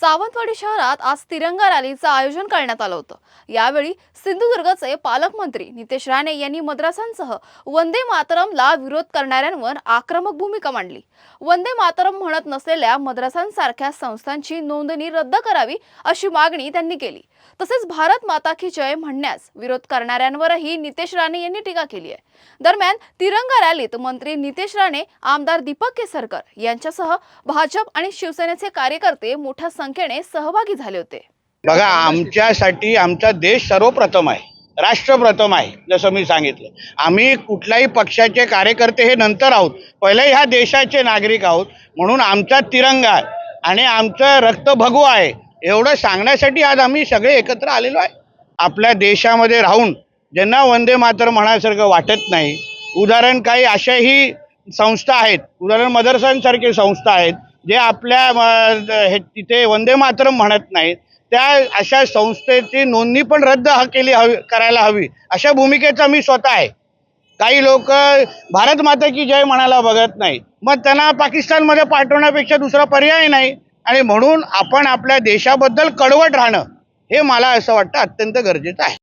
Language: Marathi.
सावंतवाडी शहरात आज तिरंगा रॅलीचं आयोजन करण्यात आलं होतं। यावेळी सिंधुदुर्गचे पालकमंत्री नितेश राणे यांनी मद्रासांसह वंदे मातरमला विरोध करणाऱ्यांवर आक्रमक भूमिका मांडली। वंदे मातरम म्हणत नसलेल्या मद्रासांसारख्या संस्थांची नोंदणी रद्द करावी अशी मागणी त्यांनी केली। तसेच भारत माता की जय म्हणण्यास विरोध करणाऱ्यांवरही नितेश राणे यांनी टीका केली आहे। दरम्यान तिरंगा रॅलीत मंत्री नितेश राणे, आमदार दीपक केसरकर यांच्यासह भाजप आणि शिवसेनेचे कार्यकर्ते मोठ्या संख्येने सहभागी झाले होते। बघा, आमच्यासाठी आमचा देश सर्वप्रथम आहे, राष्ट्रप्रथम आहे। जसं मी सांगितलं, आम्ही कुठल्याही पक्षाचे कार्यकर्ते हे नंतर आहोत, पहिले ह्या देशाचे नागरिक आहोत। म्हणून आमचा तिरंगा आणि आमचं रक्त भगवं आहे एवढं सांगण्यासाठी आज आम्ही सगळे एकत्र आलेलो आहे। आपल्या देशामध्ये राहून ज्यांना वंदे मातरम म्हणायसारखं वाटत नाही, उदाहरण काही अशाही संस्था आहेत, उदाहरण मदरसांसारखे संस्था आहेत जे आपल्या तिथे वंदे मातरम म्हणत नाहीत, त्या अशा संस्थेची नोंदणी पण रद्द करायला हवी अशा भूमिकेचा मी स्वतः आहे। काही लोक भारत माता की जय म्हणायला बघत नाही, मग त्यांना पाकिस्तानमध्ये पाठवण्यापेक्षा दुसरा पर्याय नाही। आणि म्हणून आपण आपल्या देशाबद्दल कडवट राहणं हे मला असं वाटतं अत्यंत गरजेचं आहे।